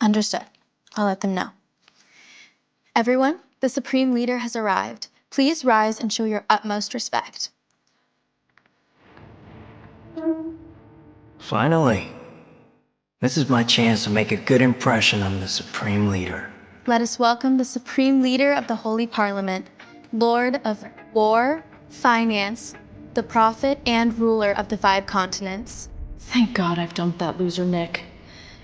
Understood. I'll let them know. Everyone, the Supreme Leader has arrived. Please rise and show your utmost respect. Finally. This is my chance to make a good impression on the Supreme Leader. Let us welcome the Supreme Leader of the Holy Parliament, Lord of War, Finance, the Prophet, and Ruler of the 5 continents. Thank God I've dumped that loser Nick.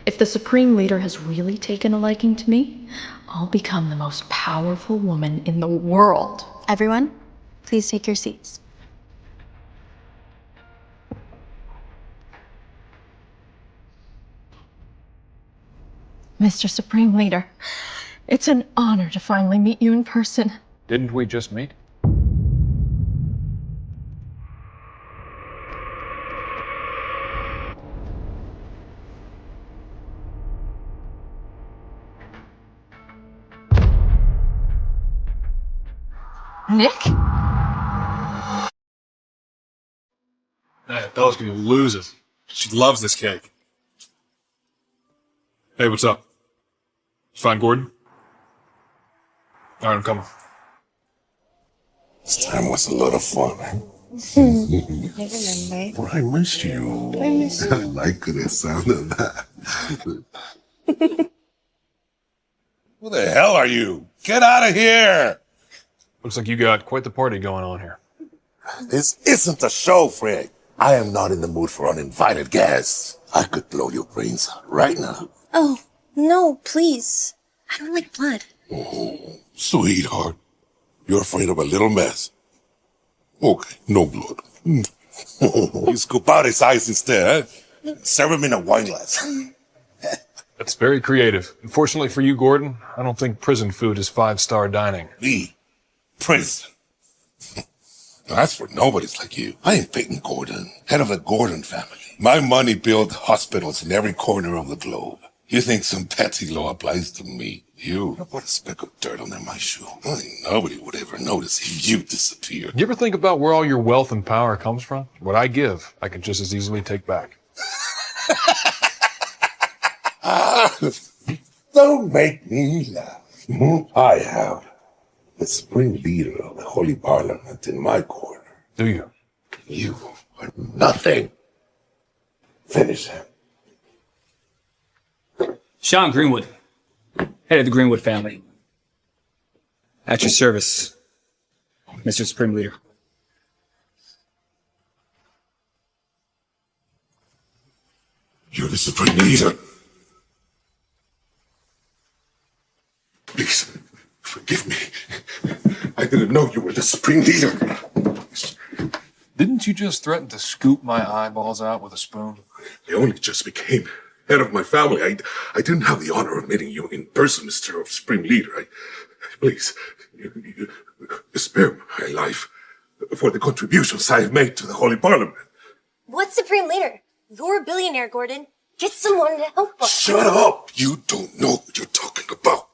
If the Supreme Leader has really taken a liking to me, I'll become the most powerful woman in the world. Everyone, please take your seats. Mr. Supreme Leader, it's an honor to finally meet you in person. Didn't we just meet? Nick? That Bella's gonna lose it. She loves this cake. Hey, what's up? You find Gordon? All right, I'm coming. This time was a lot of fun. Well, I missed you. I miss you. I like the sound of that. Who the hell are you? Get out of here! Looks like you got quite the party going on here. This isn't a show, Fred. I am not in the mood for uninvited guests. I could blow your brains out right now. Oh, no, please. I don't like blood. Oh, sweetheart. You're afraid of a little mess. Okay, no blood. You scoop out his eyes instead, huh? Serve him in a wine glass. That's very creative. Unfortunately for you, Gordon, I don't think prison food is 5-star dining. Me? Prison? That's for nobodies like you. I am Peyton Gordon, head of the Gordon family. My money built hospitals in every corner of the globe. You think some petty law applies to me? You put a speck of dirt under my shoe. Nobody would ever notice if you disappeared. You ever think about where all your wealth and power comes from? What I give, I can just as easily take back. Don't make me laugh. I have the Supreme Leader of the Holy Parliament in my corner. Do you? You are nothing. Finish him. Sean Greenwood, head of the Greenwood family. At your service, Mr. Supreme Leader. You're the Supreme Leader. Please, forgive me. I didn't know you were the Supreme Leader. Didn't you just threaten to scoop my eyeballs out with a spoon? I only just became head of my family. I didn't have the honor of meeting you in person, Mr. Supreme Leader. Please, you spare my life for the contributions I have made to the Holy Parliament. What Supreme Leader? You're a billionaire, Gordon. Get someone to help us. Shut up! You don't know what you're talking about.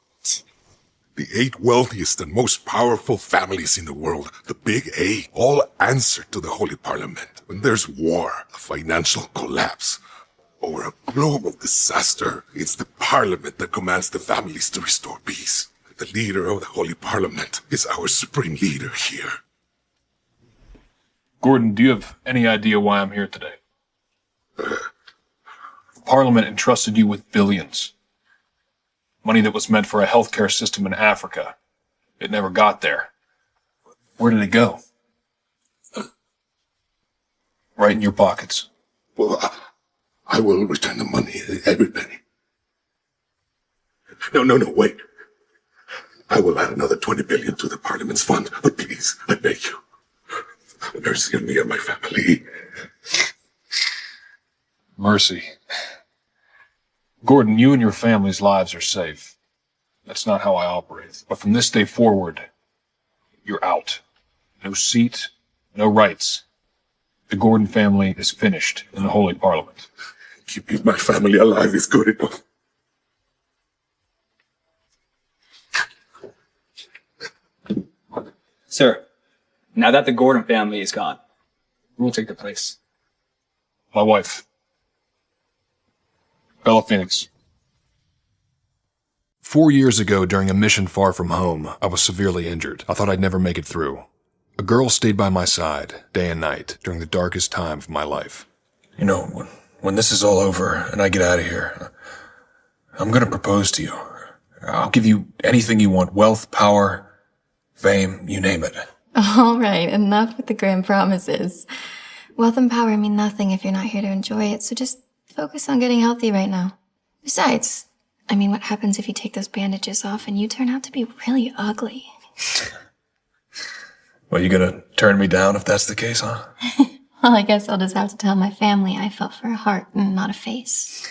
The 8 wealthiest and most powerful families in the world, the Big A, all answer to the Holy Parliament. When there's war, a financial collapse, or a global disaster, it's the Parliament that commands the families to restore peace. The leader of the Holy Parliament is our Supreme Leader here. Gordon, do you have any idea why I'm here today? Parliament entrusted you with billions. Money that was meant for a healthcare system in Africa. It never got there. Where did it go? Right in your pockets. Well, I will return the money, every penny. No, wait. I will add another 20 billion to the Parliament's fund, but please, I beg you. Have mercy on me and my family. Mercy. Gordon, you and your family's lives are safe. That's not how I operate. But from this day forward, you're out. No seat, no rights. The Gordon family is finished in the Holy Parliament. Keeping my family alive is good enough. Sir, now that the Gordon family is gone, who will take the place? My wife, Bella Phoenix. 4 years ago, during a mission far from home, I was severely injured. I thought I'd never make it through. A girl stayed by my side, day and night, during the darkest time of my life. You know, when this is all over and I get out of here, I'm gonna propose to you. I'll give you anything you want. Wealth, power, fame, you name it. All right, enough with the grand promises. Wealth and power mean nothing if you're not here to enjoy it, so just focus on getting healthy right now. Besides, I mean, what happens if you take those bandages off and you turn out to be really ugly? Well, you gonna turn me down if that's the case, huh? Well, I guess I'll just have to tell my family I felt for a heart and not a face.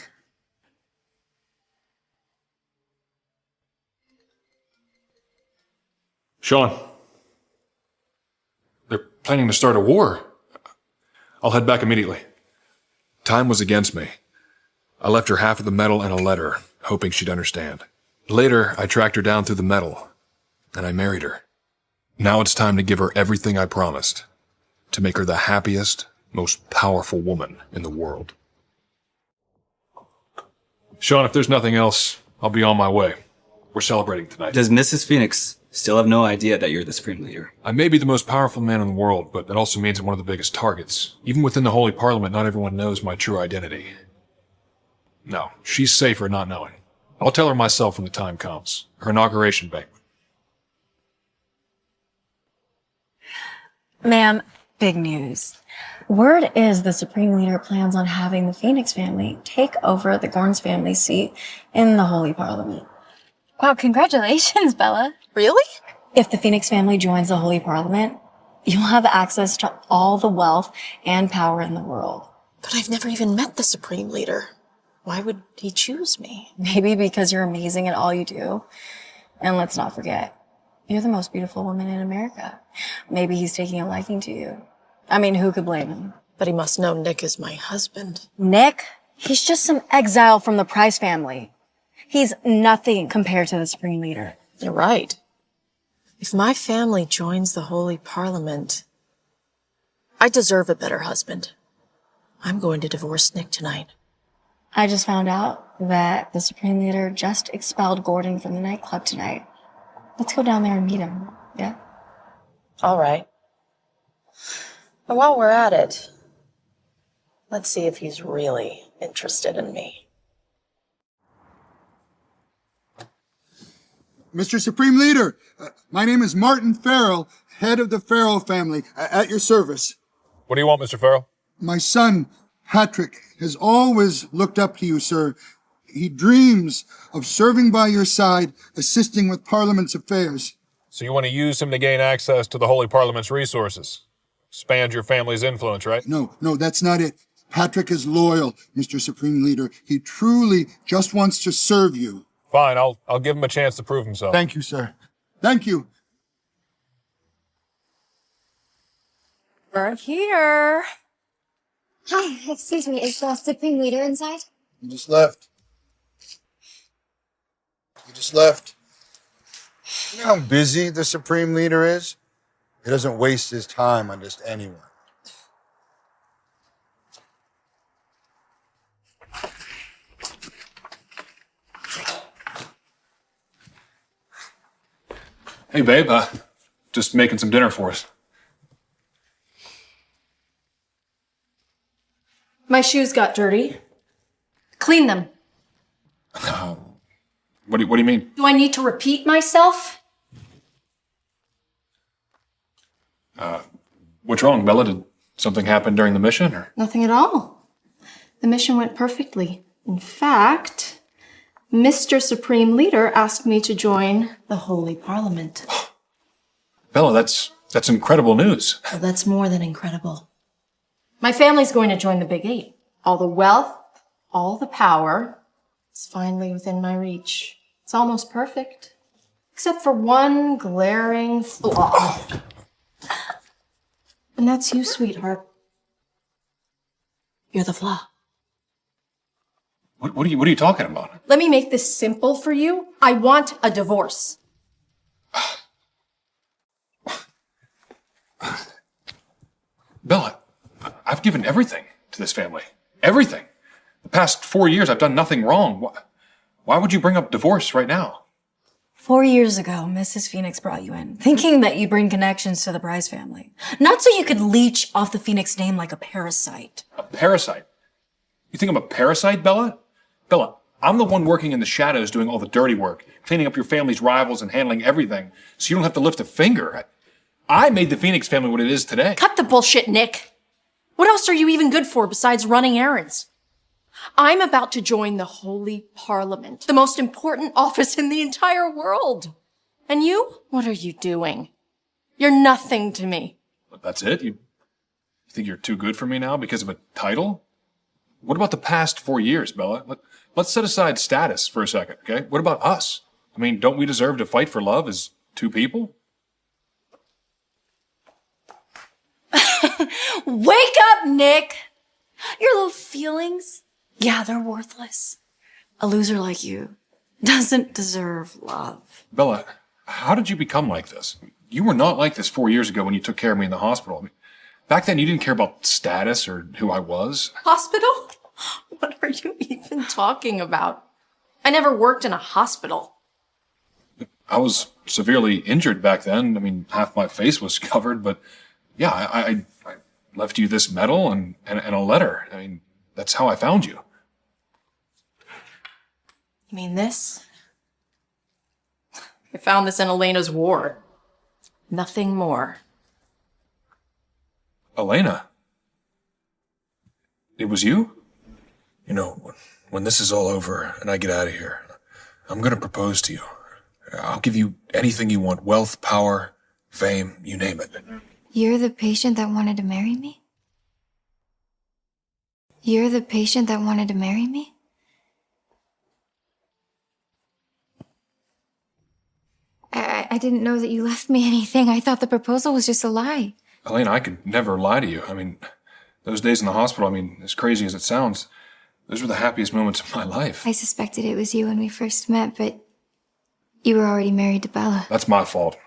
Sean. They're planning to start a war. I'll head back immediately. Time was against me. I left her half of the medal and a letter, hoping she'd understand. Later, I tracked her down through the medal, and I married her. Now it's time to give her everything I promised, to make her the happiest, most powerful woman in the world. Sean, if there's nothing else, I'll be on my way. We're celebrating tonight. Does Mrs. Phoenix still have no idea that you're the Supreme Leader? I may be the most powerful man in the world, but that also means I'm one of the biggest targets. Even within the Holy Parliament, not everyone knows my true identity. No, she's safer not knowing. I'll tell her myself when the time comes. Her inauguration banquet. Ma'am, big news. Word is the Supreme Leader plans on having the Phoenix family take over the Gorns family seat in the Holy Parliament. Wow, congratulations, Bella. Really? If the Phoenix family joins the Holy Parliament, you'll have access to all the wealth and power in the world. But I've never even met the Supreme Leader. Why would he choose me? Maybe because you're amazing at all you do. And let's not forget, you're the most beautiful woman in America. Maybe he's taking a liking to you. I mean, who could blame him? But he must know Nick is my husband. Nick? He's just some exile from the Price family. He's nothing compared to the Supreme Leader. You're right. If my family joins the Holy Parliament, I deserve a better husband. I'm going to divorce Nick tonight. I just found out that the Supreme Leader just expelled Gordon from the nightclub tonight. Let's go down there and meet him, yeah? All right. And while we're at it, let's see if he's really interested in me. Mr. Supreme Leader, my name is Martin Farrell, head of the Farrell family, at your service. What do you want, Mr. Farrell? My son, Patrick, has always looked up to you, sir. He dreams of serving by your side, assisting with Parliament's affairs. So you want to use him to gain access to the Holy Parliament's resources? Expand your family's influence, right? No, that's not it. Patrick is loyal, Mr. Supreme Leader. He truly just wants to serve you. Fine, I'll give him a chance to prove himself. Thank you, sir. Thank you. We're here. Hi, excuse me, is the Supreme Leader inside? You just left. You know how busy the Supreme Leader is? He doesn't waste his time on just anyone. Hey, babe, just making some dinner for us. My shoes got dirty. Clean them. What do you mean? Do I need to repeat myself? What's wrong, Bella? Did something happen during the mission, or? Nothing at all. The mission went perfectly. In fact, Mr. Supreme Leader asked me to join the Holy Parliament. Bella, that's incredible news. Well, that's more than incredible. My family's going to join the Big Eight. All the wealth, all the power is finally within my reach. It's almost perfect. Except for one glaring flaw. And that's you, sweetheart. You're the flaw. What are you talking about? Let me make this simple for you. I want a divorce. Bella, I've given everything to this family. Everything. The past 4 years, I've done nothing wrong. Why would you bring up divorce right now? 4 years ago, Mrs. Phoenix brought you in, thinking that you'd bring connections to the Price family. Not so you could leech off the Phoenix name like a parasite. A parasite? You think I'm a parasite, Bella? Bella, I'm the one working in the shadows doing all the dirty work, cleaning up your family's rivals and handling everything, so you don't have to lift a finger. I made the Phoenix family what it is today. Cut the bullshit, Nick. What else are you even good for besides running errands? I'm about to join the Holy Parliament, the most important office in the entire world. And you? What are you doing? You're nothing to me. But that's it? You think you're too good for me now because of a title? What about the past 4 years, Bella? Let's set aside status for a second, okay? What about us? I mean, don't we deserve to fight for love as two people? Wake up, Nick! Your little feelings, Yeah, they're worthless. A loser like you doesn't deserve love. Bella, how did you become like this? You were not like this 4 years ago when you took care of me in the hospital. I mean, back then, you didn't care about status or who I was. Hospital? What are you even talking about? I never worked in a hospital. I was severely injured back then. I mean, half my face was covered, but yeah, I left you this medal and a letter. I mean, that's how I found you. You mean this? I found this in Elena's ward. Nothing more. Elena? It was you? You know, when this is all over and I get out of here, I'm gonna propose to you. I'll give you anything you want. Wealth, power, fame, you name it. You're the patient that wanted to marry me? You're the patient that wanted to marry me? I didn't know that you left me anything. I thought the proposal was just a lie. Elena, I could never lie to you. I mean, those days in the hospital, I mean, as crazy as it sounds, those were the happiest moments of my life. I suspected it was you when we first met, but you were already married to Bella. That's my fault.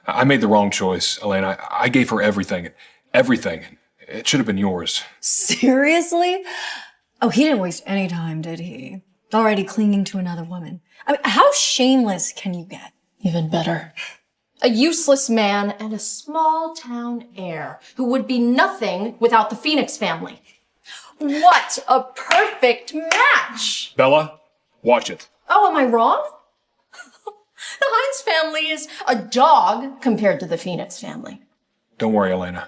I made the wrong choice, Elena. I gave her everything. Everything. It should have been yours. Seriously? Oh, he didn't waste any time, did he? Already clinging to another woman. I mean, how shameless can you get? Even better. A useless man and a small town heir who would be nothing without the Phoenix family. What a perfect match! Bella, watch it. Oh, am I wrong? The Hines family is a dog compared to the Phoenix family. Don't worry, Elena.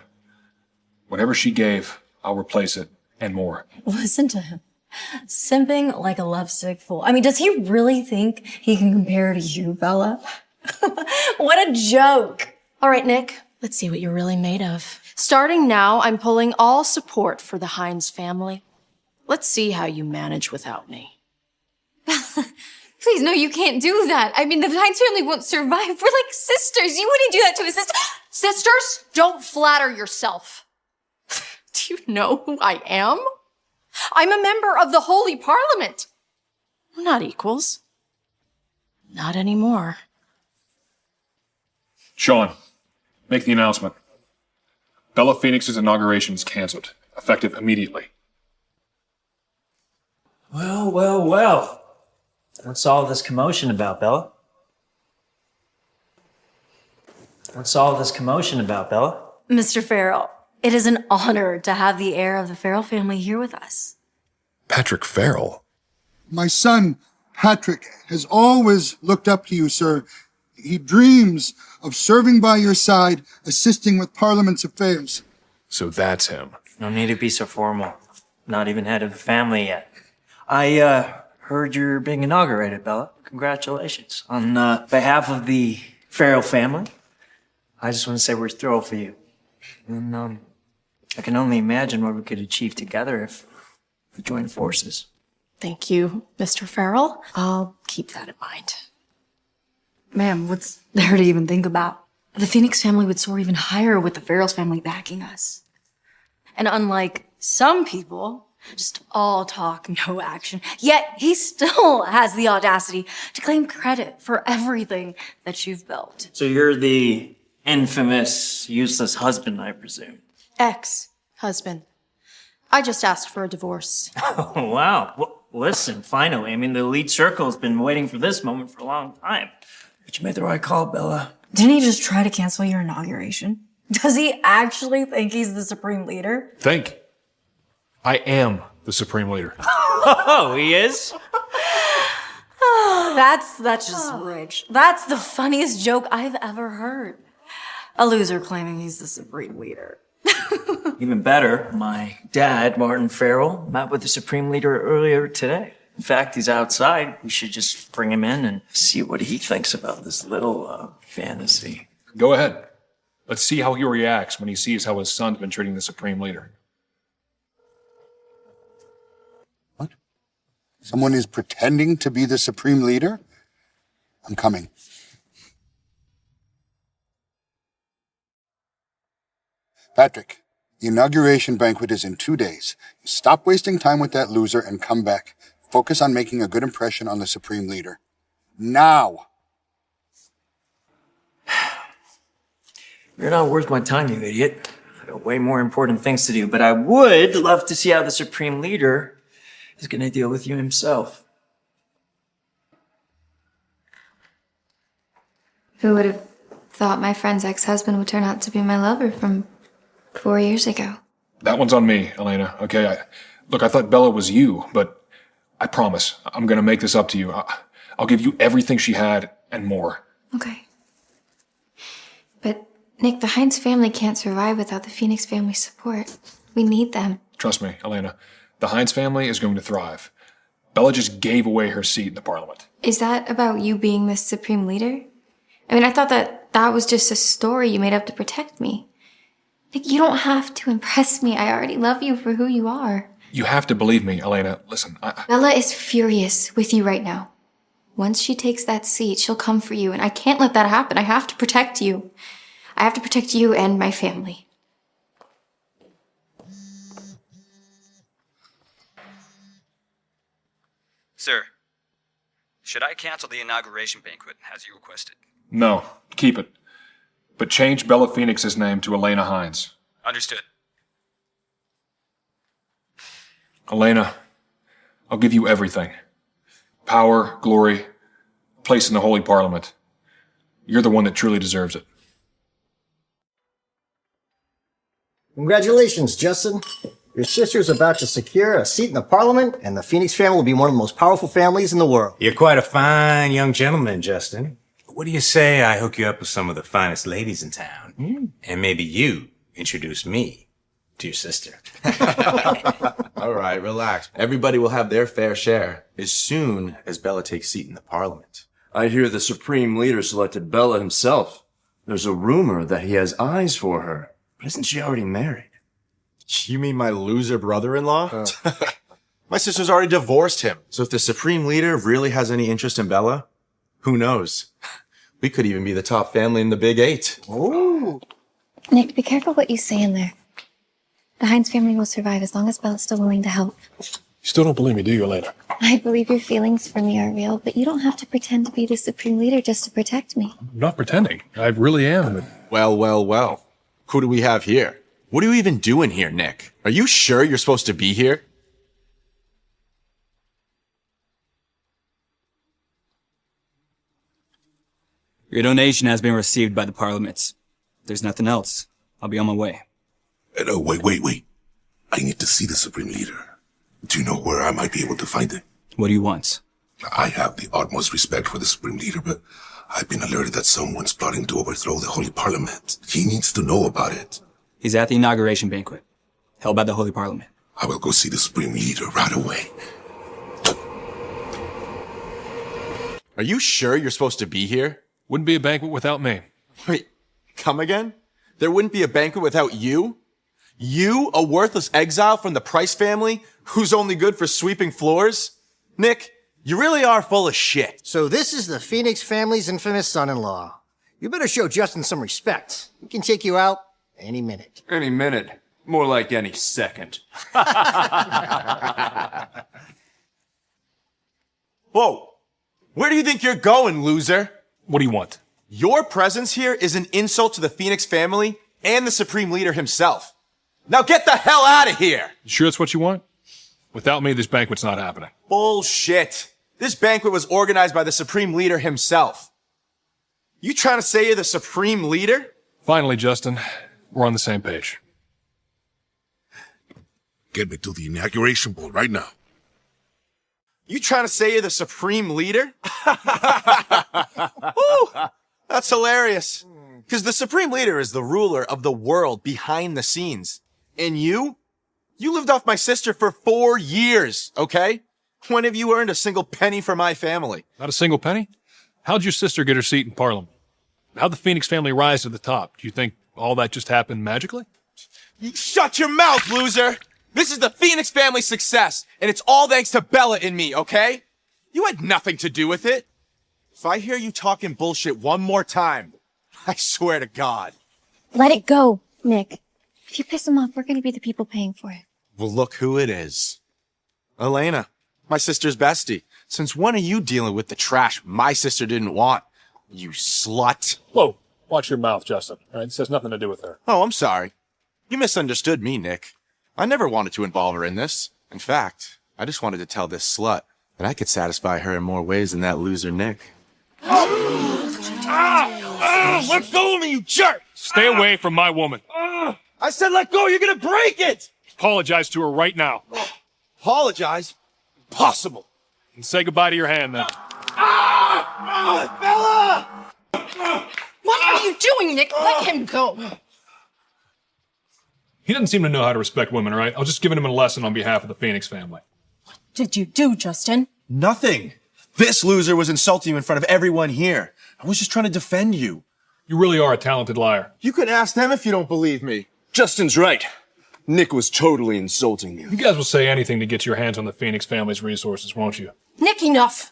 Whatever she gave, I'll replace it and more. Listen to him. Simping like a lovesick fool. I mean, does he really think he can compare to you, Bella? What a joke. All right, Nick, let's see what you're really made of. Starting now, I'm pulling all support for the Hines family. Let's see how you manage without me. Please, no, you can't do that. I mean, the Hines family won't survive. We're like sisters. You wouldn't do that to a sister. Sisters, don't flatter yourself. Do you know who I am? I'm a member of the Holy Parliament. We're not equals. Not anymore. Sean, make the announcement. Bella Phoenix's inauguration is canceled, effective immediately. Well, well, well. What's all this commotion about, Bella? What's all this commotion about, Bella? Mr. Farrell, it is an honor to have the heir of the Farrell family here with us. Patrick Farrell? My son, Patrick, has always looked up to you, sir. He dreams of serving by your side, assisting with Parliament's affairs. So that's him. No need to be so formal. Not even head of the family yet. I heard you're being inaugurated, Bella. Congratulations. On behalf of the Farrell family, I just want to say we're thrilled for you. And I can only imagine what we could achieve together if we joined forces. Thank you, Mr. Farrell. I'll keep that in mind. Ma'am, what's there to even think about? The Phoenix family would soar even higher with the Farrell's family backing us. And unlike some people, just all talk, no action, yet he still has the audacity to claim credit for everything that you've built. So you're the infamous, useless husband, I presume. Ex-husband. I just asked for a divorce. Oh, wow. Well, listen, finally. I mean, the elite circle has been waiting for this moment for a long time. But you made the right call, Bella. Didn't he just try to cancel your inauguration? Does he actually think he's the supreme leader? Think. I am the supreme leader. Oh, he is? Oh, that's just rich. That's the funniest joke I've ever heard. A loser claiming he's the supreme leader. Even better, my dad, Martin Farrell, met with the Supreme Leader earlier today. In fact, he's outside. We should just bring him in and see what he thinks about this little fantasy. Go ahead. Let's see how he reacts when he sees how his son's been treating the Supreme Leader. What? Someone is pretending to be the supreme leader? I'm coming. Patrick, the inauguration banquet is in 2 days. Stop wasting time with that loser and come back. Focus on making a good impression on the supreme leader. Now! You're not worth my time, you idiot. I got way more important things to do, but I would love to see how the Supreme Leader is going to deal with you himself. Who would have thought my friend's ex-husband would turn out to be my lover from 4 years ago? That one's on me, Elena, okay? Look, I thought Bella was you, but I promise, I'm gonna make this up to you. I'll give you everything she had and more. Okay. But, Nick, the Hines family can't survive without the Phoenix family's support. We need them. Trust me, Elena, the Hines family is going to thrive. Bella just gave away her seat in the parliament. Is that about you being the supreme leader? I mean, I thought that was just a story you made up to protect me. Nick, you don't have to impress me. I already love you for who you are. You have to believe me, Elena. Listen, Bella is furious with you right now. Once she takes that seat, she'll come for you, and I can't let that happen. I have to protect you. I have to protect you and my family. Sir, should I cancel the inauguration banquet as you requested? No, keep it. But change Bella Phoenix's name to Elena Hines. Understood. Elena, I'll give you everything. Power, glory, place in the Holy Parliament. You're the one that truly deserves it. Congratulations, Justin. Your sister's about to secure a seat in the Parliament, and the Phoenix family will be one of the most powerful families in the world. You're quite a fine young gentleman, Justin. What do you say I hook you up with some of the finest ladies in town? And maybe you introduce me to your sister. All right, relax. Everybody will have their fair share as soon as Bella takes seat in the parliament. I hear the supreme leader selected Bella himself. There's a rumor that he has eyes for her. But isn't she already married? You mean my loser brother-in-law? My sister's already divorced him. So if the supreme leader really has any interest in Bella, who knows? We could even be the top family in the Big Eight. Ooh. Nick, be careful what you say in there. The Hines family will survive as long as Bella's still willing to help. You still don't believe me, do you, Elena? I believe your feelings for me are real, but you don't have to pretend to be the supreme leader just to protect me. I'm not pretending. I really am. Well. Who do we have here? What are you even doing here, Nick? Are you sure you're supposed to be here? Your donation has been received by the parliaments. There's nothing else. I'll be on my way. No, wait. I need to see the Supreme Leader. Do you know where I might be able to find him? What do you want? I have the utmost respect for the Supreme Leader, but I've been alerted that someone's plotting to overthrow the Holy Parliament. He needs to know about it. He's at the inauguration banquet, held by the Holy Parliament. I will go see the Supreme Leader right away. Are you sure you're supposed to be here? Wouldn't be a banquet without me. Wait, come again? There wouldn't be a banquet without you? You, a worthless exile from the Price family, who's only good for sweeping floors? Nick, you really are full of shit. So this is the Phoenix family's infamous son-in-law. You better show Justin some respect. He can take you out any minute. Any minute. More like any second. Whoa! Where do you think you're going, loser? What do you want? Your presence here is an insult to the Phoenix family and the Supreme Leader himself. Now get the hell out of here! You sure that's what you want? Without me, this banquet's not happening. Bullshit. This banquet was organized by the Supreme Leader himself. You trying to say you're the supreme leader? Finally, Justin, we're on the same page. Get me to the inauguration ball right now. You trying to say you're the supreme leader? Woo, that's hilarious. Because the supreme leader is the ruler of the world behind the scenes. And you lived off my sister for 4 years, okay? When have you earned a single penny for my family? Not a single penny? How'd your sister get her seat in Parliament? How'd the Phoenix family rise to the top? Do you think all that just happened magically? You shut your mouth, loser! This is the Phoenix family's success, and it's all thanks to Bella and me, okay? You had nothing to do with it. If I hear you talking bullshit one more time, I swear to God. Let it go, Nick. If you piss him off, we're gonna be the people paying for it. Well, look who it is. Elena, my sister's bestie. Since when are you dealing with the trash my sister didn't want? You slut. Whoa, watch your mouth, Justin. All right, this has nothing to do with her. Oh, I'm sorry. You misunderstood me, Nick. I never wanted to involve her in this. In fact, I just wanted to tell this slut that I could satisfy her in more ways than that loser Nick. Let go of me, you jerk! Stay away from my woman. I said let go, you're gonna break it! Apologize to her right now. Apologize? Impossible. And say goodbye to your hand, then. Bella! What are you doing, Nick? Let him go. He doesn't seem to know how to respect women, all right? I was just giving him a lesson on behalf of the Phoenix family. Did you do, Justin? Nothing. This loser was insulting you in front of everyone here. I was just trying to defend you. You really are a talented liar. You can ask them if you don't believe me. Justin's right. Nick was totally insulting you. You guys will say anything to get your hands on the Phoenix family's resources, won't you? Nick, enough.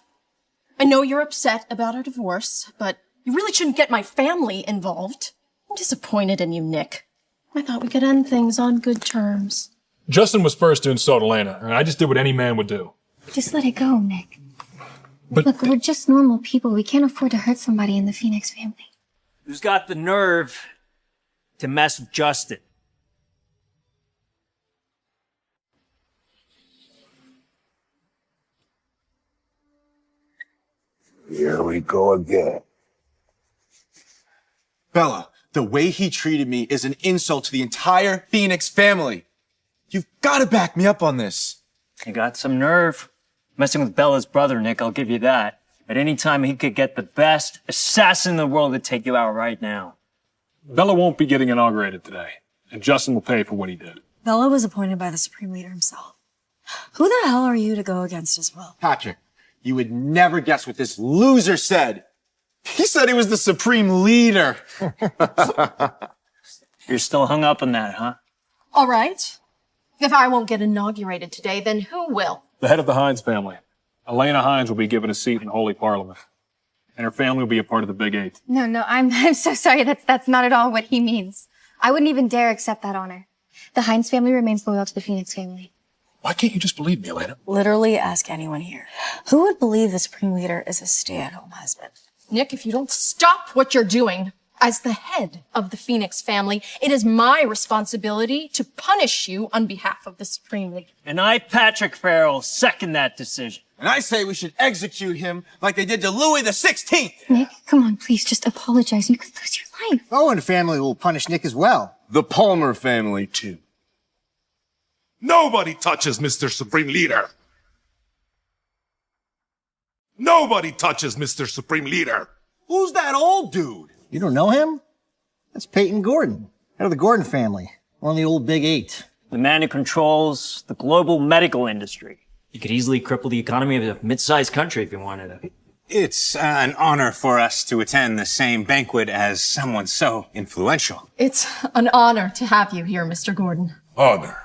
I know you're upset about our divorce, but you really shouldn't get my family involved. I'm disappointed in you, Nick. I thought we could end things on good terms. Justin was first to insult Elena, and I just did what any man would do. Just let it go, Nick. But Look, we're just normal people. We can't afford to hurt somebody in the Phoenix family. Who's got the nerve to mess with Justin? Here we go again. Bella, the way he treated me is an insult to the entire Phoenix family. You've got to back me up on this. You got some nerve. Messing with Bella's brother, Nick, I'll give you that. At any time, he could get the best assassin in the world to take you out right now. Bella won't be getting inaugurated today, and Justin will pay for what he did. Bella was appointed by the Supreme Leader himself. Who the hell are you to go against his will? Patrick, you would never guess what this loser said. He said he was the Supreme Leader. You're still hung up on that, huh? All right. If I won't get inaugurated today, then who will? The head of the Hines family. Elena Hines will be given a seat in the Holy Parliament. And her family will be a part of the Big Eight. No, I'm so sorry. That's not at all what he means. I wouldn't even dare accept that honor. The Hines family remains loyal to the Phoenix family. Why can't you just believe me, Elena? Literally ask anyone here. Who would believe the Supreme Leader is a stay-at-home husband? Nick, if you don't stop what you're doing, as the head of the Phoenix family, it is my responsibility to punish you on behalf of the Supreme Leader. And I, Patrick Farrell, second that decision. And I say we should execute him like they did to Louis the 16th. Nick, come on, please, just apologize. You could lose your life. Owen family will punish Nick as well. The Palmer family, too. Nobody touches Mr. Supreme Leader. Nobody touches Mr. Supreme Leader. Who's that old dude? You don't know him? That's Peyton Gordon, head of the Gordon family, one of the old Big Eight. The man who controls the global medical industry. You could easily cripple the economy of a mid-sized country if you wanted to. It's an honor for us to attend the same banquet as someone so influential. It's an honor to have you here, Mr. Gordon. Honor.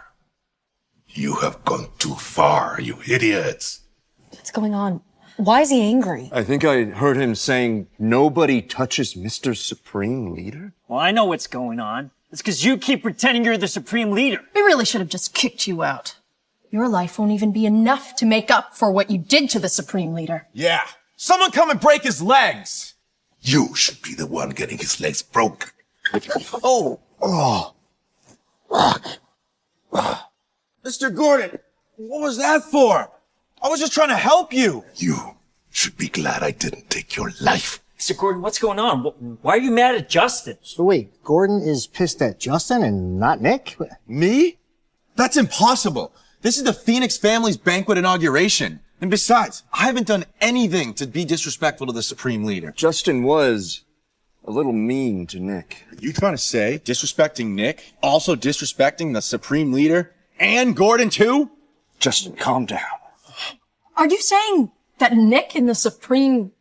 You have gone too far, you idiots. What's going on? Why is he angry? I think I heard him saying, nobody touches Mr. Supreme Leader. Well, I know what's going on. It's because you keep pretending you're the Supreme Leader. We really should have just kicked you out. Your life won't even be enough to make up for what you did to the Supreme Leader. Yeah. Someone come and break his legs. You should be the one getting his legs broken. Oh. Mr. Gordon, what was that for? I was just trying to help you. You should be glad I didn't take your life Mr. Gordon, what's going on? Why are you mad at Justin? So wait, Gordon is pissed at Justin and not Nick? Me? That's impossible. This is the Phoenix family's banquet inauguration. And besides, I haven't done anything to be disrespectful to the Supreme Leader. Justin was a little mean to Nick. Are you trying to say disrespecting Nick, also disrespecting the Supreme Leader and Gordon too? Justin, calm down. Are you saying that Nick and the Supreme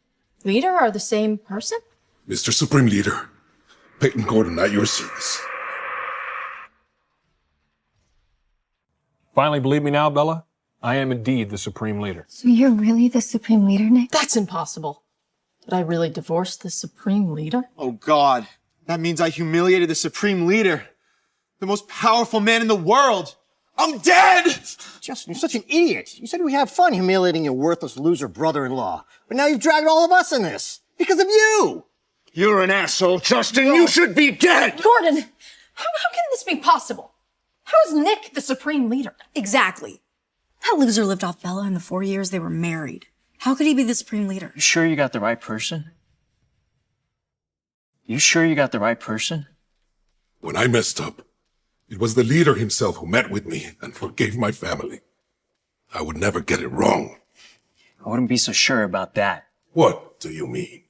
Leader are the same person? Mr. Supreme Leader, Peyton Gordon at your service. Finally believe me now, Bella? I am indeed the Supreme Leader. So you're really the Supreme Leader, Nick? That's impossible. Did I really divorce the Supreme Leader? Oh God, that means I humiliated the Supreme Leader, the most powerful man in the world. I'm dead! Justin, you're such an idiot. You said we have fun humiliating your worthless loser brother-in-law. But now you've dragged all of us in this. Because of you! You're an asshole, Justin. You should be dead! Gordon, how can this be possible? How is Nick the Supreme Leader? Exactly. That loser lived off Bella in the 4 years they were married. How could he be the Supreme Leader? You sure you got the right person? You sure you got the right person? When I messed up, it was the leader himself who met with me and forgave my family. I would never get it wrong. I wouldn't be so sure about that. What do you mean?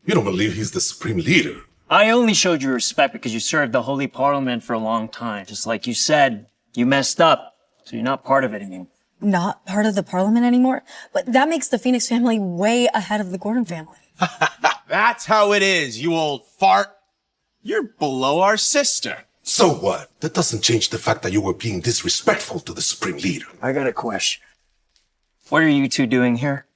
You don't believe he's the Supreme Leader? I only showed you respect because you served the Holy Parliament for a long time. Just like you said, you messed up, so you're not part of it anymore. Not part of the Parliament anymore? But that makes the Phoenix family way ahead of the Gordon family. That's how it is, you old fart. You're below our sister. So what? That doesn't change the fact that you were being disrespectful to the Supreme Leader. I got a question. What are you two doing here?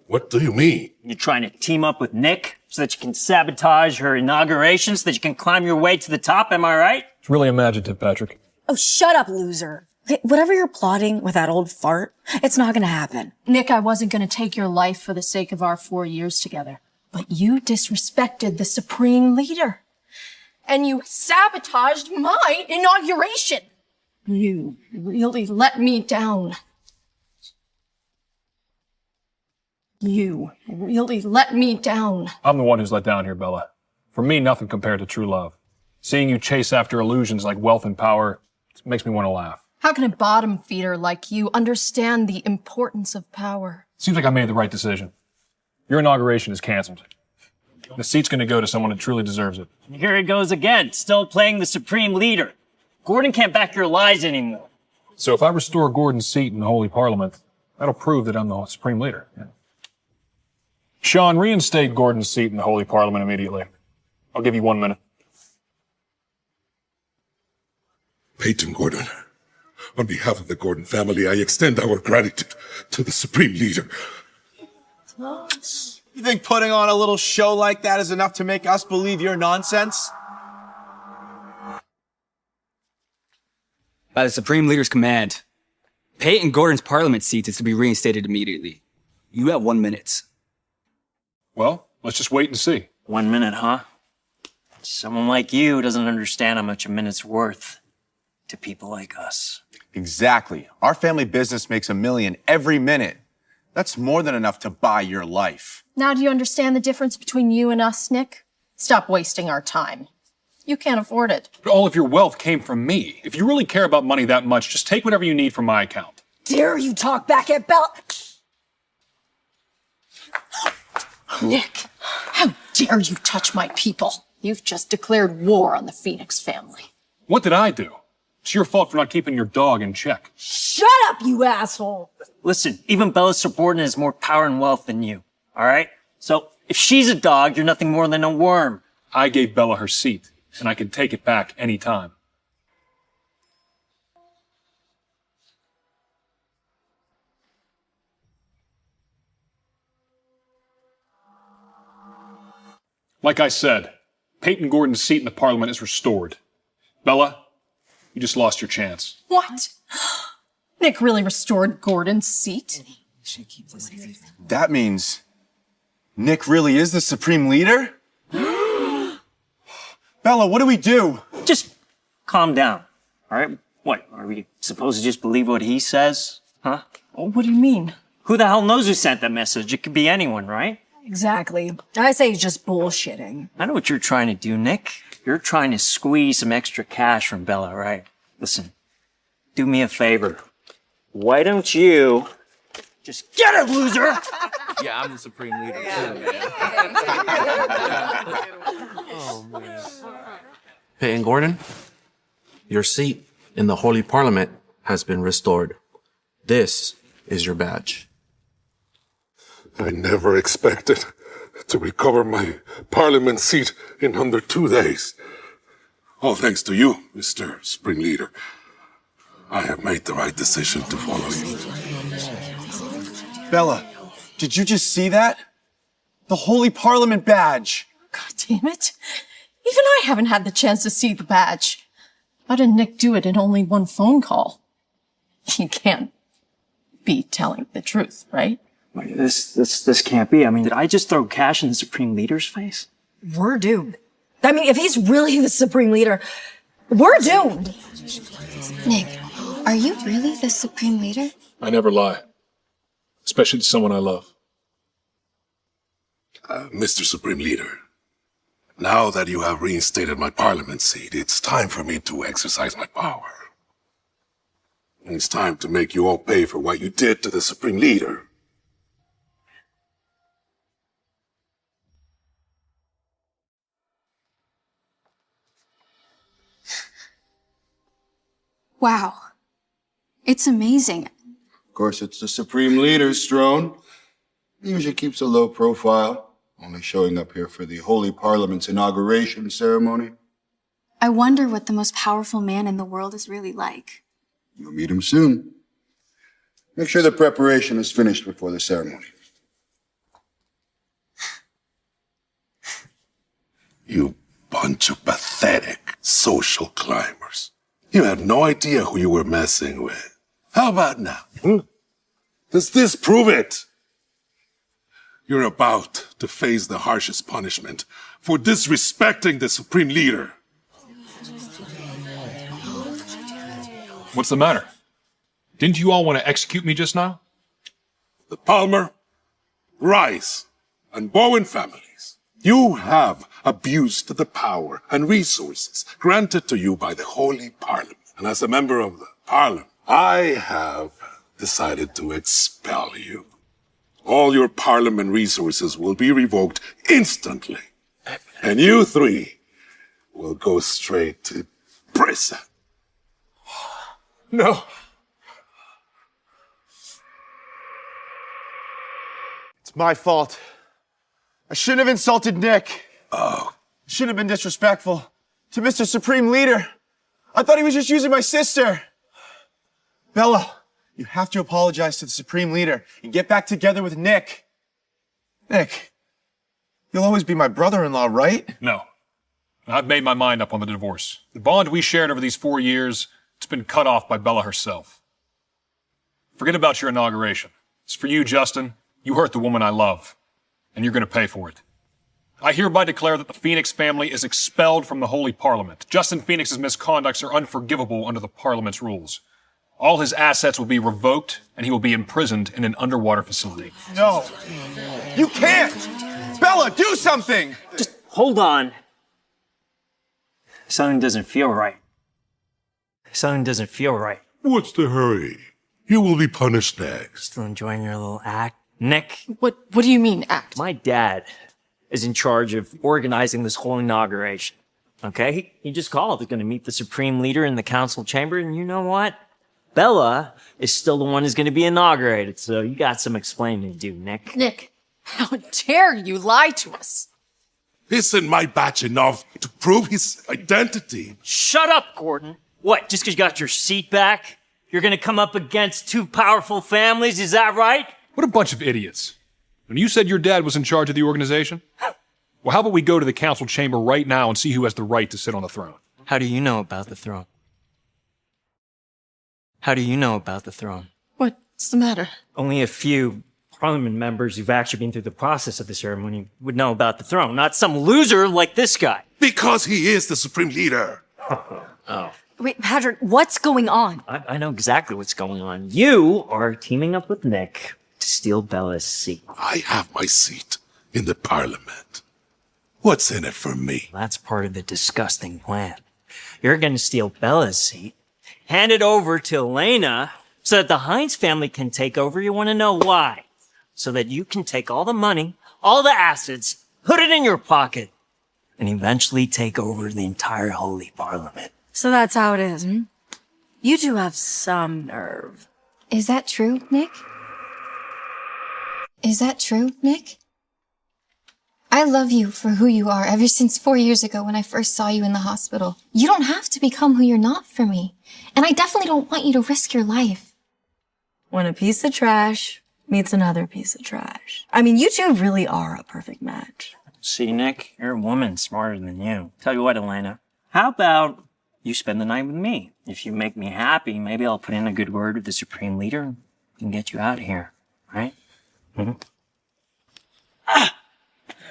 What do you mean? You're trying to team up with Nick so that you can sabotage her inauguration so that you can climb your way to the top, am I right? It's really imaginative, Patrick. Oh, shut up, loser. Hey, whatever you're plotting with that old fart, it's not gonna happen. Nick, I wasn't going to take your life for the sake of our 4 years together. But you disrespected the Supreme Leader. And you sabotaged my inauguration. You really let me down. You really let me down. I'm the one who's let down here, Bella. For me, nothing compared to true love. Seeing you chase after illusions like wealth and power makes me want to laugh. How can a bottom feeder like you understand the importance of power? Seems like I made the right decision. Your inauguration is canceled. The seat's going to go to someone who truly deserves it. Here it goes again, still playing the Supreme Leader. Gordon can't back your lies anymore. So if I restore Gordon's seat in the Holy Parliament, that'll prove that I'm the Supreme Leader. Yeah. Sean, reinstate Gordon's seat in the Holy Parliament immediately. I'll give you 1 minute. Peyton Gordon, on behalf of the Gordon family, I extend our gratitude to the Supreme Leader. You think putting on a little show like that is enough to make us believe your nonsense? By the Supreme Leader's command, Peyton Gordon's Parliament seat is to be reinstated immediately. You have 1 minute. Well, let's just wait and see. 1 minute, huh? Someone like you doesn't understand how much a minute's worth to people like us. Exactly. Our family business makes $1 million every minute. That's more than enough to buy your life. Now do you understand the difference between you and us, Nick? Stop wasting our time. You can't afford it. But all of your wealth came from me. If you really care about money that much, just take whatever you need from my account. Dare you talk back at Bella? Nick, how dare you touch my people? You've just declared war on the Phoenix family. What did I do? It's your fault for not keeping your dog in check. Shut up, you asshole! Listen, even Bella's subordinate has more power and wealth than you, all right? So if she's a dog, you're nothing more than a worm. I gave Bella her seat, and I can take it back any time. Like I said, Peyton Gordon's seat in the Parliament is restored. Bella, you just lost your chance. What? Nick really restored Gordon's seat? That means Nick really is the Supreme Leader? Bella, what do we do? Just calm down, all right? What, are we supposed to just believe what he says? Huh? What do you mean? Who the hell knows who sent that message? It could be anyone, right? Exactly. I say he's just bullshitting. I know what you're trying to do, Nick. You're trying to squeeze some extra cash from Bella, right? Listen, do me a favor. Why don't you just get it, loser? Yeah, I'm the supreme leader too. Oh, man. Peyton Gordon, your seat in the Holy Parliament has been restored. This is your badge. I never expected to recover my parliament seat in under 2 days. All thanks to you, Mr. Spring Leader. I have made the right decision to follow you. Bella, did you just see that? The Holy Parliament badge. God damn it. Even I haven't had the chance to see the badge. How did Nick do it in only one phone call? He can't be telling the truth, right? Wait, this can't be. I mean, did I just throw cash in the Supreme Leader's face? We're doomed. I mean, if he's really the Supreme Leader, we're doomed. Nick, are you really the Supreme Leader? I never lie. Especially to someone I love. Mr. Supreme Leader, now that you have reinstated my parliament seat, it's time for me to exercise my power. And it's time to make you all pay for what you did to the Supreme Leader. Wow. It's amazing. Of course, it's the Supreme Leader's throne. He usually keeps a low profile, only showing up here for the Holy Parliament's inauguration ceremony. I wonder what the most powerful man in the world is really like. You'll meet him soon. Make sure the preparation is finished before the ceremony. You bunch of pathetic social climbers. You had no idea who you were messing with. How about now? Does this prove it? You're about to face the harshest punishment for disrespecting the Supreme Leader. What's the matter? Didn't you all want to execute me just now? The Palmer, Rice, and Bowen families, you have abused the power and resources granted to you by the Holy Parliament. And as a member of the Parliament, I have decided to expel you. All your Parliament resources will be revoked instantly. And you three will go straight to prison. No. It's my fault. I shouldn't have insulted Nick. Oh. Shouldn't have been disrespectful to Mr. Supreme Leader. I thought he was just using my sister. Bella, you have to apologize to the Supreme Leader and get back together with Nick. Nick, you'll always be my brother-in-law, right? No. I've made my mind up on the divorce. The bond we shared over these 4 years, it's been cut off by Bella herself. Forget about your inauguration. It's for you, Justin. You hurt the woman I love, and you're going to pay for it. I hereby declare that the Phoenix family is expelled from the Holy Parliament. Justin Phoenix's misconducts are unforgivable under the Parliament's rules. All his assets will be revoked, and he will be imprisoned in an underwater facility. No. You can't! Bella, do something! Just hold on. Something doesn't feel right. Something doesn't feel right. What's the hurry? You will be punished next. Still enjoying your little act? Nick? What do you mean, act? My dad is in charge of organizing this whole inauguration. Okay? He just called. He's going to meet the Supreme Leader in the council chamber, and you know what? Bella is still the one who's going to be inaugurated, so you got some explaining to do, Nick. Nick, how dare you lie to us? Isn't my badge enough to prove his identity? Shut up, Gordon. What, just because you got your seat back? You're going to come up against two powerful families, is that right? What a bunch of idiots. When you said your dad was in charge of the organization? Well, how about we go to the council chamber right now and see who has the right to sit on the throne? How do you know about the throne? How do you know about the throne? What's the matter? Only a few Parliament members who've actually been through the process of the ceremony would know about the throne, not some loser like this guy. Because he is the Supreme Leader. Oh. Wait, Patrick, what's going on? I know exactly what's going on. You are teaming up with Nick to steal Bella's seat. I have my seat. in the Parliament. What's in it for me? That's part of the disgusting plan. You're going to steal Bella's seat, hand it over to Elena, so that the Hines family can take over. You want to know why? So that you can take all the money, all the assets, put it in your pocket, and eventually take over the entire Holy Parliament. So that's how it is, hmm? You two have some nerve. Is that true, Nick? Is that true, Nick? I love you for who you are ever since 4 years ago when I first saw you in the hospital. You don't have to become who you're not for me. And I definitely don't want you to risk your life. When a piece of trash meets another piece of trash. I mean, you two really are a perfect match. See, Nick, you're a woman smarter than you. Tell you what, Elena, how about you spend the night with me? If you make me happy, maybe I'll put in a good word with the Supreme Leader and get you out of here, right? Mm-hmm.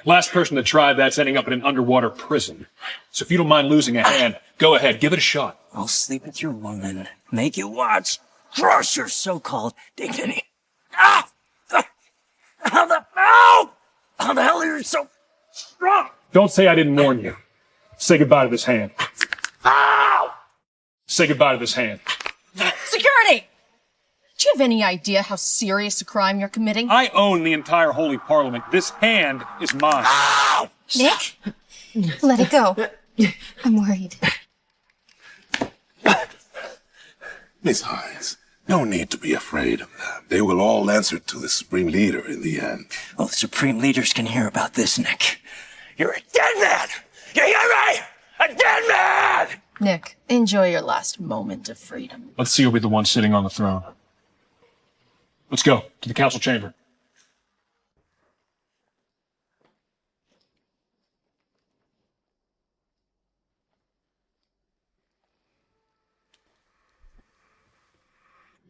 Last person to try that's ending up in an underwater prison. So if you don't mind losing a hand, go ahead, give it a shot. I'll sleep with your woman, make you watch, crush your so-called dignity. How the hell are you so strong? Don't say I didn't warn you. Say goodbye to this hand. Ow! Say goodbye to this hand. Security! Do you have any idea how serious a crime you're committing? I own the entire Holy Parliament. This hand is mine. Ow! Nick, let it go. I'm worried. Miss Hines, no need to be afraid of them. They will all answer to the Supreme Leader in the end. Well, the Supreme Leaders can hear about this, Nick. You're a dead man! You hear me? A dead man! Nick, enjoy your last moment of freedom. Let's see who'll be the one sitting on the throne. Let's go to the council chamber.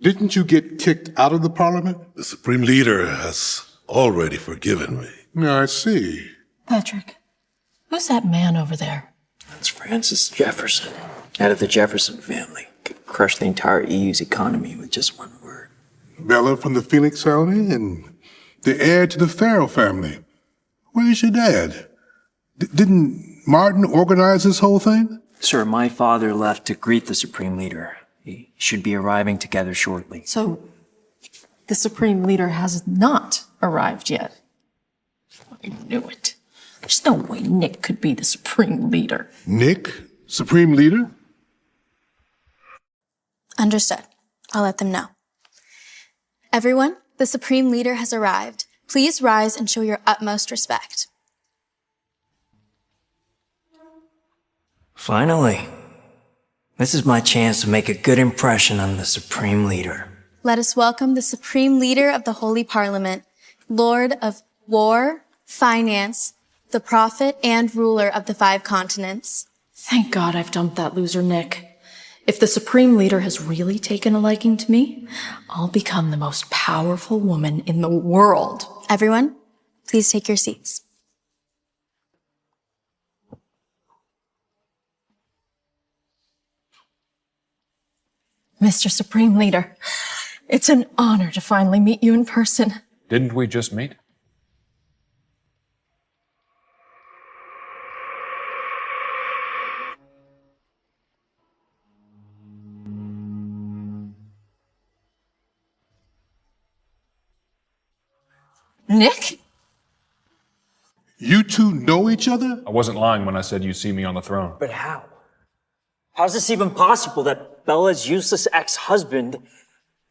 Didn't you get kicked out of the Parliament? The Supreme Leader has already forgiven me. I see. Patrick, who's that man over there? That's Francis Jefferson, head of the Jefferson family. Could crush the entire EU's economy with just one word. Bella from the Phoenix family and the heir to the Farrell family. Where's your dad? Didn't Martin organize this whole thing? Sir, my father left to greet the Supreme Leader. He should be arriving together shortly. So, the Supreme Leader has not arrived yet. I knew it. There's no way Nick could be the Supreme Leader. Nick? Supreme Leader? Understood. I'll let them know. Everyone, the Supreme Leader has arrived. Please rise and show your utmost respect. Finally. This is my chance to make a good impression on the Supreme Leader. Let us welcome the Supreme Leader of the Holy Parliament, Lord of War, Finance, the Prophet and Ruler of the 5 continents. Thank God I've dumped that loser Nick. If the Supreme Leader has really taken a liking to me, I'll become the most powerful woman in the world. Everyone, please take your seats. Mr. Supreme Leader, it's an honor to finally meet you in person. Didn't we just meet? Nick? You two know each other? I wasn't lying when I said you'd see me on the throne. But how? How's this even possible that Bella's useless ex-husband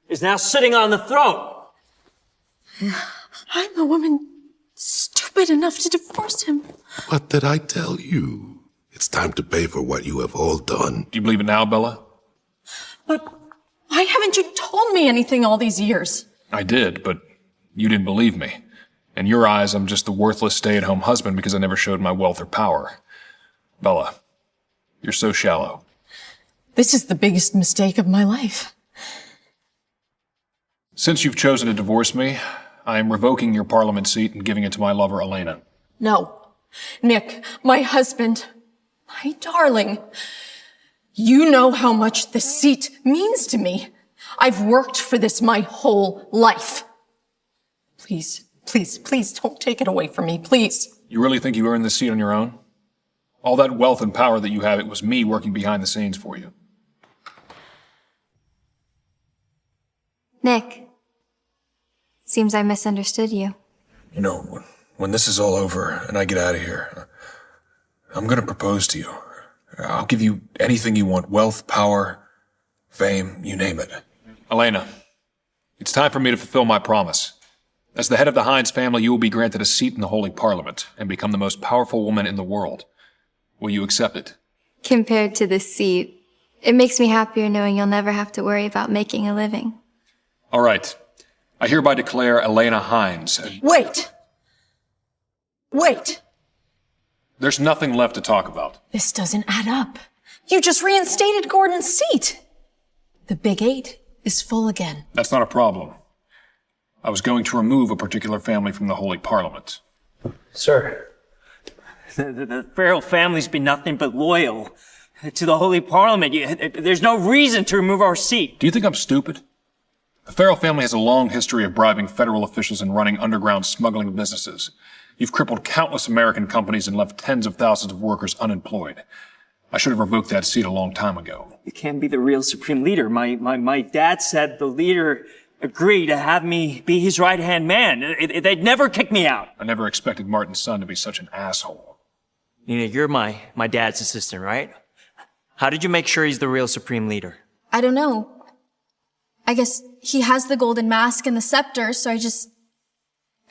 is now sitting on the throne? I'm the woman stupid enough to divorce him. What did I tell you? It's time to pay for what you have all done. Do you believe it now, Bella? But why haven't you told me anything all these years? I did, but you didn't believe me. In your eyes, I'm just a worthless stay-at-home husband because I never showed my wealth or power. Bella, you're so shallow. This is the biggest mistake of my life. Since you've chosen to divorce me, I am revoking your parliament seat and giving it to my lover, Elena. No. Nick, my husband, my darling, you know how much this seat means to me. I've worked for this my whole life. Please, Please, please don't take it away from me, please. You really think you earned this seat on your own? All that wealth and power that you have, it was me working behind the scenes for you. Nick, seems I misunderstood you. You know, when this is all over and I get out of here, I'm gonna propose to you. I'll give you anything you want. Wealth, power, fame, you name it. Elena, it's time for me to fulfill my promise. As the head of the Hines family, you will be granted a seat in the Holy Parliament and become the most powerful woman in the world. Will you accept it? Compared to this seat, it makes me happier knowing you'll never have to worry about making a living. All right. I hereby declare Elena Hines. Wait! Wait! There's nothing left to talk about. This doesn't add up. You just reinstated Gordon's seat. The Big Eight is full again. That's not a problem. I was going to remove a particular family from the Holy Parliament. Sir, the Farrell family's been nothing but loyal to the Holy Parliament. There's no reason to remove our seat. Do you think I'm stupid? The Farrell family has a long history of bribing federal officials and running underground smuggling businesses. You've crippled countless American companies and left tens of thousands of workers unemployed. I should have revoked that seat a long time ago. You can't be the real supreme leader. My dad said the leader agreed to have me be his right-hand man. They'd never kick me out. I never expected Martin's son to be such an asshole. Nina, you're my dad's assistant, right? How did you make sure he's the real supreme leader? I don't know. I guess he has the golden mask and the scepter, so I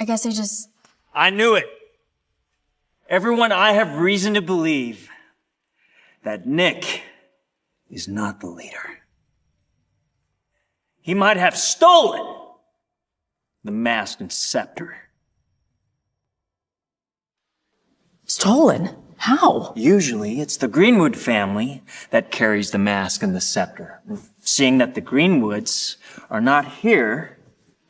guess I just... I knew it. Everyone, I have reason to believe that Nick is not the leader. He might have stolen the mask and scepter. Stolen? How? Usually, it's the Greenwood family that carries the mask and the scepter. Seeing that the Greenwoods are not here,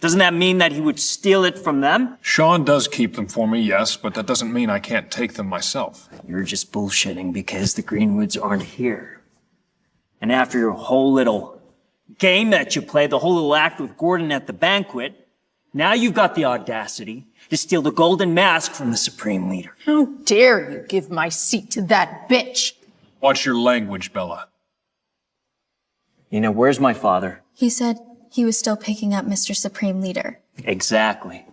doesn't that mean that he would steal it from them? Sean does keep them for me, yes, but that doesn't mean I can't take them myself. You're just bullshitting because the Greenwoods aren't here. And after your whole little game that you played, the whole little act with Gordon at the banquet, now you've got the audacity to steal the golden mask from the Supreme Leader. How dare you give my seat to that bitch? Watch your language, Bella. Nina, where's my father? He said he was still picking up Mr. Supreme Leader. Exactly.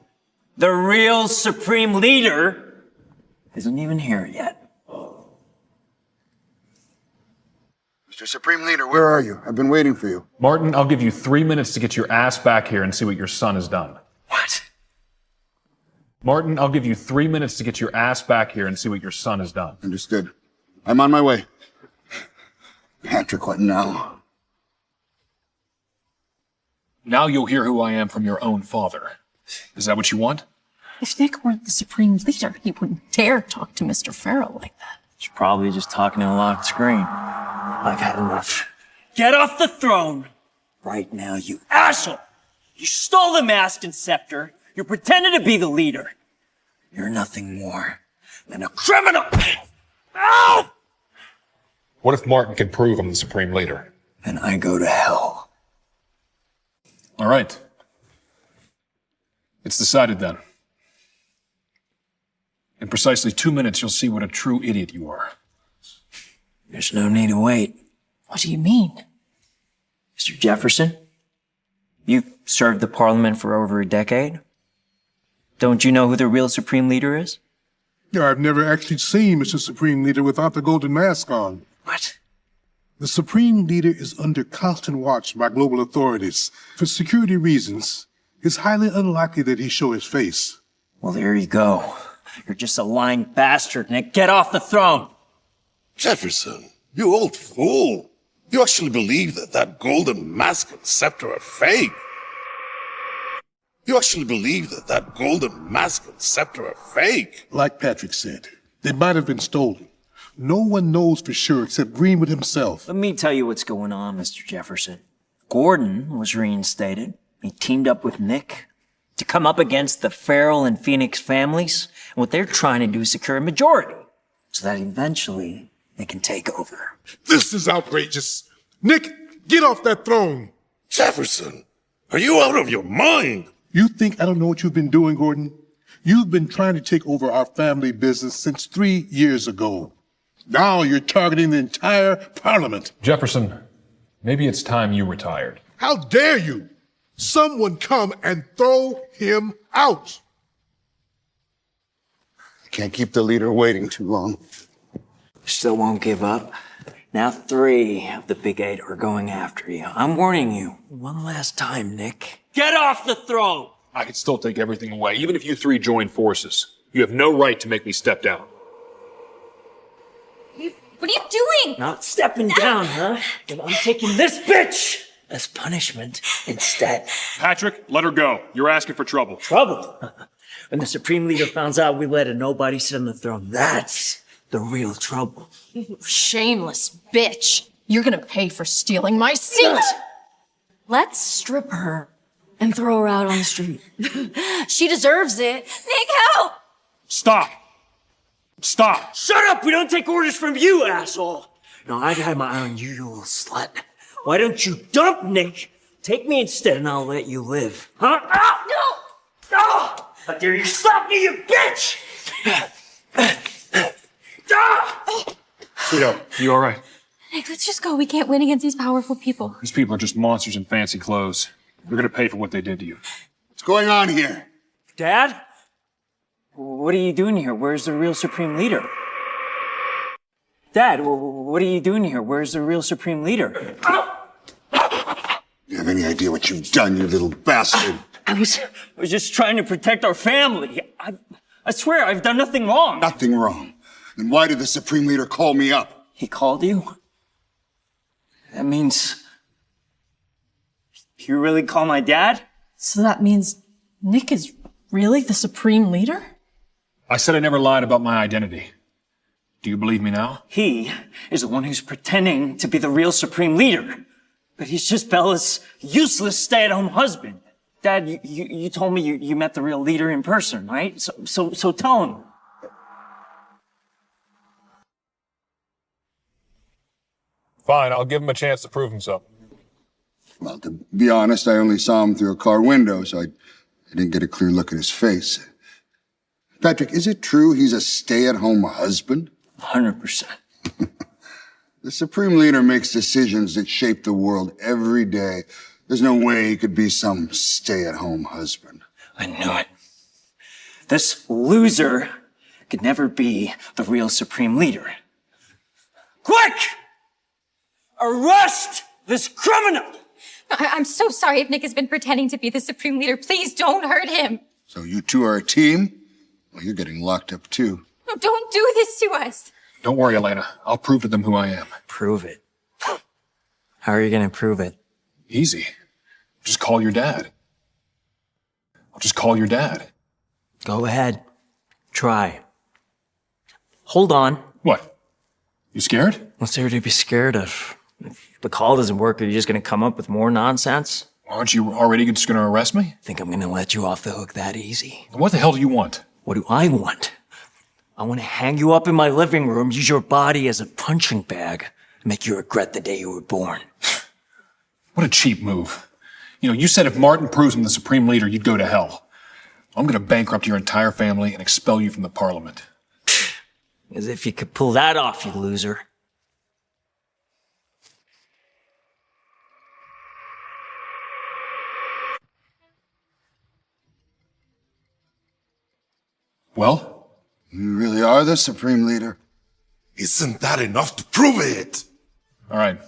The real Supreme Leader isn't even here yet. Mr. Supreme Leader, where are you? I've been waiting for you. Martin, I'll give you 3 minutes to get your ass back here and see what your son has done. What? Martin, I'll give you 3 minutes to get your ass back here and see what your son has done. Understood. I'm on my way. Patrick, what now? Now you'll hear who I am from your own father. Is that what you want? If Nick weren't the Supreme Leader, he wouldn't dare talk to Mr. Farrell like that. He's probably just talking to a locked screen. I've had enough. Get off the throne right now, you asshole! You stole the mask and scepter. You're pretending to be the leader. You're nothing more than a criminal. Ow! What if Martin can prove I'm the Supreme Leader? Then I go to hell. All right. It's decided then. In precisely 2 minutes, you'll see what a true idiot you are. There's no need to wait. What do you mean? Mr. Jefferson, you've served the Parliament for over a decade. Don't you know who the real Supreme Leader is? Yeah, I've never actually seen Mr. Supreme Leader without the golden mask on. What? The Supreme Leader is under constant watch by global authorities. For security reasons, it's highly unlikely that he show his face. Well, there you go. You're just a lying bastard, Nick. Get off the throne! Jefferson, you old fool. You actually believe that that golden mask and scepter are fake? You actually believe that that golden mask and scepter are fake? Like Patrick said, they might have been stolen. No one knows for sure except Greenwood himself. Let me tell you what's going on, Mr. Jefferson. Gordon was reinstated. He teamed up with Nick to come up against the Farrell and Phoenix families. And what they're trying to do is secure a majority so that eventually they can take over. This is outrageous. Nick, get off that throne. Jefferson, are you out of your mind? You think I don't know what you've been doing, Gordon? You've been trying to take over our family business since 3 years ago. Now you're targeting the entire parliament. Jefferson, maybe it's time you retired. How dare you? Someone come and throw him out. Can't keep the leader waiting too long. Still won't give up. Now 3 of the Big 8 are going after you. I'm warning you. One last time, Nick. Get off the throne! I can still take everything away, even if you 3 join forces. You have no right to make me step down. What are you doing? Not stepping down, huh? And I'm taking this bitch as punishment instead. Patrick, let her go. You're asking for trouble. Trouble? When the Supreme Leader finds out we let a nobody sit on the throne, that's the real trouble. Shameless bitch. You're gonna pay for stealing my seat. Let's strip her and throw her out on the street. She deserves it. Nick, help! Stop! Stop! Shut up! We don't take orders from you, asshole! No, I got my eye on you, you little slut. Why don't you dump Nick? Take me instead and I'll let you live. Huh? Ah! No! Oh! How dare you stop me, you bitch! Sweetheart, you all right? Nick, let's just go. We can't win against these powerful people. These people are just monsters in fancy clothes. You're gonna pay for what they did to you. What's going on here? Dad? What are you doing here? Where's the real Supreme Leader? Dad, what are you doing here? Where's the real Supreme Leader? You have any idea what you've done, you little bastard? I was just trying to protect our family. I swear I've done nothing wrong. Nothing wrong. Then why did the Supreme Leader call me up? He called you? That means you really call my dad? So that means Nick is really the Supreme Leader? I said I never lied about my identity. Do you believe me now? He is the one who's pretending to be the real Supreme Leader. But he's just Bella's useless stay-at-home husband. Dad, you told me you met the real leader in person, right? So tell him. Fine, I'll give him a chance to prove himself. Well, to be honest, I only saw him through a car window, so I didn't get a clear look at his face. Patrick, is it true he's a stay-at-home husband? 100%. The Supreme Leader makes decisions that shape the world every day. There's no way he could be some stay-at-home husband. I knew it. This loser could never be the real Supreme Leader. Quick! Arrest this criminal! I'm so sorry if Nick has been pretending to be the Supreme Leader. Please don't hurt him. So you two are a team? Well, you're getting locked up too. No, don't do this to us. Don't worry, Elena. I'll prove to them who I am. Prove it. How are you gonna prove it? Easy. Just call your dad. I'll just call your dad. Go ahead. Try. Hold on. What? You scared? What's there to be scared of? If the call doesn't work, are you just gonna come up with more nonsense? Aren't you already just gonna arrest me? Think I'm gonna let you off the hook that easy? What the hell do you want? What do I want? I want to hang you up in my living room, use your body as a punching bag, and make you regret the day you were born. What a cheap move. You know, you said if Martin proves him the Supreme Leader, you'd go to hell. I'm gonna bankrupt your entire family and expel you from the Parliament. As if you could pull that off, you loser. Well? You really are the Supreme Leader? Isn't that enough to prove it? All right.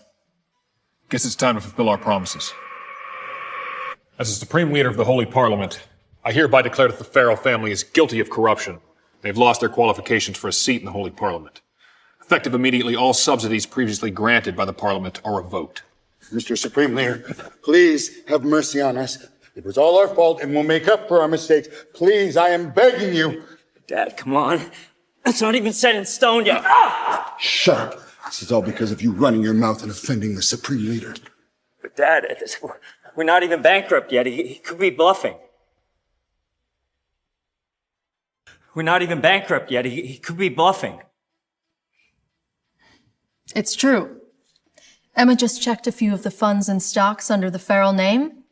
Guess it's time to fulfill our promises. As the Supreme Leader of the Holy Parliament, I hereby declare that the Farrell family is guilty of corruption. They've lost their qualifications for a seat in the Holy Parliament. Effective immediately, all subsidies previously granted by the Parliament are revoked. Mr. Supreme Leader, please have mercy on us. It was all our fault and we'll make up for our mistakes. Please, I am begging you. Dad, come on. It's not even set in stone yet. Ah! Shut up. This is all because of you running your mouth and offending the Supreme Leader. But Dad, we're not even bankrupt yet. He could be bluffing. We're not even bankrupt yet. He could be bluffing. It's true. Emma just checked a few of the funds and stocks under the Farrell name.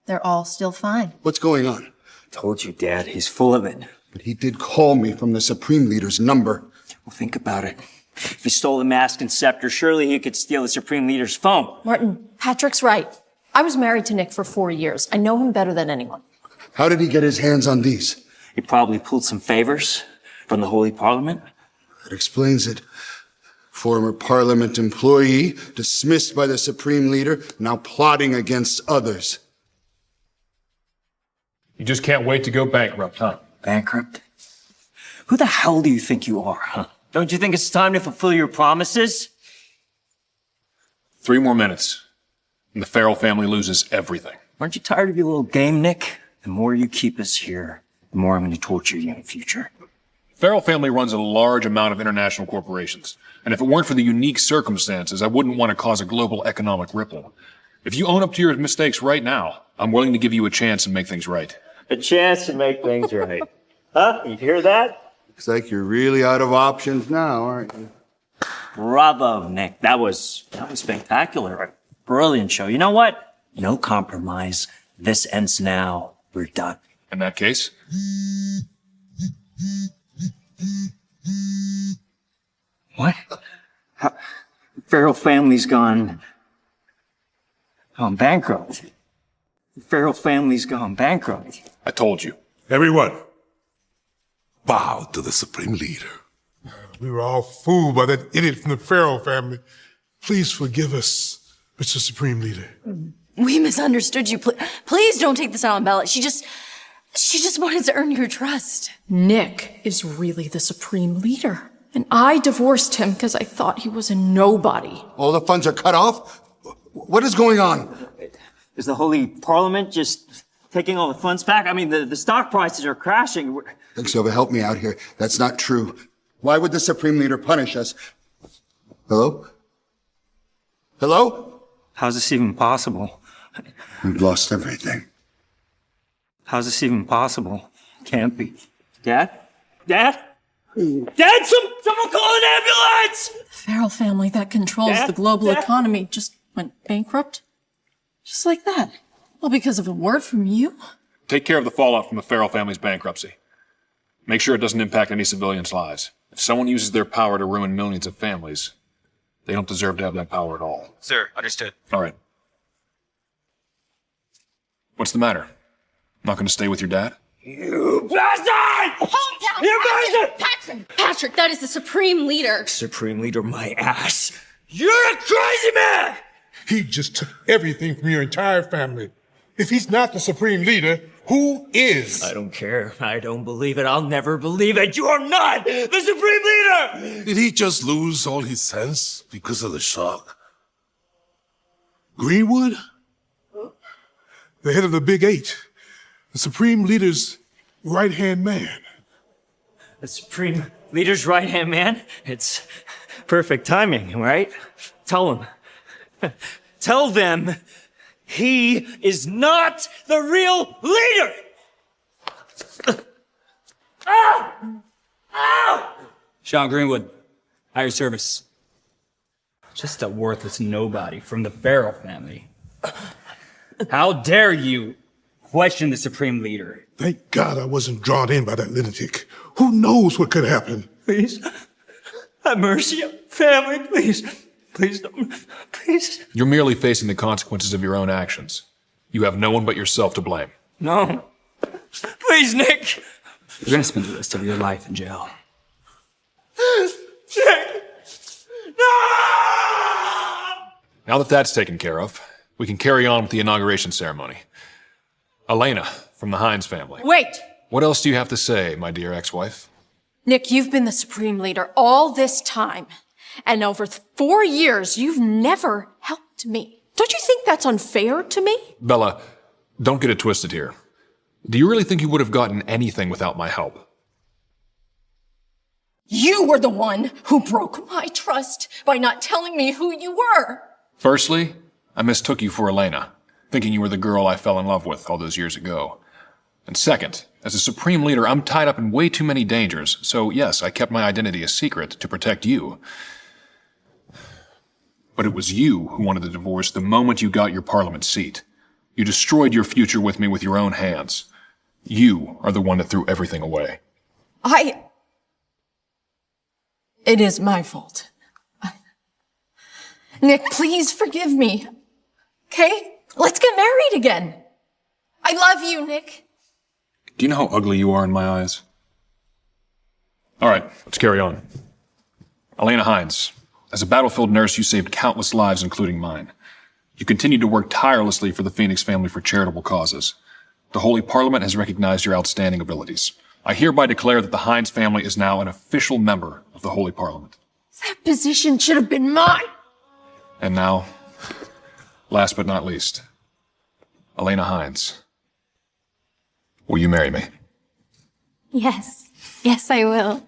They're all still fine. What's going on? Told you, Dad. He's full of it. But he did call me from the Supreme Leader's number. Well, think about it. If he stole the mask and scepter, surely he could steal the Supreme Leader's phone. Martin, Patrick's right. I was married to Nick for 4 years. I know him better than anyone. How did he get his hands on these? He probably pulled some favors from the Holy Parliament. That explains it. Former Parliament employee, dismissed by the Supreme Leader, now plotting against others. You just can't wait to go bankrupt, huh? Bankrupt? Who the hell do you think you are, huh? Don't you think it's time to fulfill your promises? 3 more minutes, and the Farrell family loses everything. Aren't you tired of your little game, Nick? The more you keep us here, the more I'm going to torture you in the future. Farrell family runs a large amount of international corporations, and if it weren't for the unique circumstances, I wouldn't want to cause a global economic ripple. If you own up to your mistakes right now, I'm willing to give you a chance and make things right. A chance to make things right. Huh? You hear that? Looks like you're really out of options now, aren't you? Bravo, Nick. That was spectacular. A brilliant show. You know what? No compromise. This ends now. We're done. In that case? What? The Farrell family's gone bankrupt. The Farrell family's gone bankrupt. I told you. Everyone, bow to the Supreme Leader. We were all fooled by that idiot from the Farrell family. Please forgive us, Mr. Supreme Leader. We misunderstood you. Please don't take this out on Bella. She just wanted to earn your trust. Nick is really the Supreme Leader. And I divorced him because I thought he was a nobody. All the funds are cut off? What is going on? Is the Holy Parliament just taking all the funds back? I mean, the stock prices are crashing. Think Silva, help me out here. That's not true. Why would the Supreme Leader punish us? Hello? Hello? How's this even possible? We've lost everything. How's this even possible? Can't be. Dad? Dad? Dad, someone call an ambulance! The Farrell family that controls the global economy just went bankrupt? Just like that. All because of a word from you? Take care of the fallout from the Farrell family's bankruptcy. Make sure it doesn't impact any civilians' lives. If someone uses their power to ruin millions of families, they don't deserve to have that power at all. Sir, understood. All right. What's the matter? Not going to stay with your dad? You bastard! Hometown! You bastard! Patrick, that is the Supreme Leader. Supreme Leader, my ass. You're a crazy man! He just took everything from your entire family. If he's not the Supreme Leader, who is? I don't care. I don't believe it. I'll never believe it. You are not the Supreme Leader! Did he just lose all his sense because of the shock? Greenwood? The head of the Big Eight. The Supreme Leader's right-hand man. The Supreme Leader's right-hand man? It's perfect timing, right? Tell him. Tell them he is not the real leader! Sean Greenwood, at your service. Just a worthless nobody from the Farrell family. How dare you question the Supreme Leader? Thank God I wasn't drawn in by that lunatic. Who knows what could happen? Please, have mercy on family, please. Please don't. Please. You're merely facing the consequences of your own actions. You have no one but yourself to blame. No. Please, Nick. You're gonna spend the rest of your life in jail. Nick. No! Now that that's taken care of, we can carry on with the inauguration ceremony. Elena, from the Hines family. Wait! What else do you have to say, my dear ex-wife? Nick, you've been the Supreme Leader all this time. And over 4 years, you've never helped me. Don't you think that's unfair to me? Bella, don't get it twisted here. Do you really think you would have gotten anything without my help? You were the one who broke my trust by not telling me who you were. Firstly, I mistook you for Elena, thinking you were the girl I fell in love with all those years ago. And second, as a Supreme Leader, I'm tied up in way too many dangers, so yes, I kept my identity a secret to protect you. But it was you who wanted the divorce the moment you got your parliament seat. You destroyed your future with me with your own hands. You are the one that threw everything away. It is my fault. Nick, please forgive me. Okay? Let's get married again. I love you, Nick. Do you know how ugly you are in my eyes? All right, let's carry on. Elena Hines, as a battlefield nurse, you saved countless lives, including mine. You continued to work tirelessly for the Phoenix family for charitable causes. The Holy Parliament has recognized your outstanding abilities. I hereby declare that the Hines family is now an official member of the Holy Parliament. That position should have been mine. And now, last but not least, Elena Hines. Will you marry me? Yes. Yes, I will.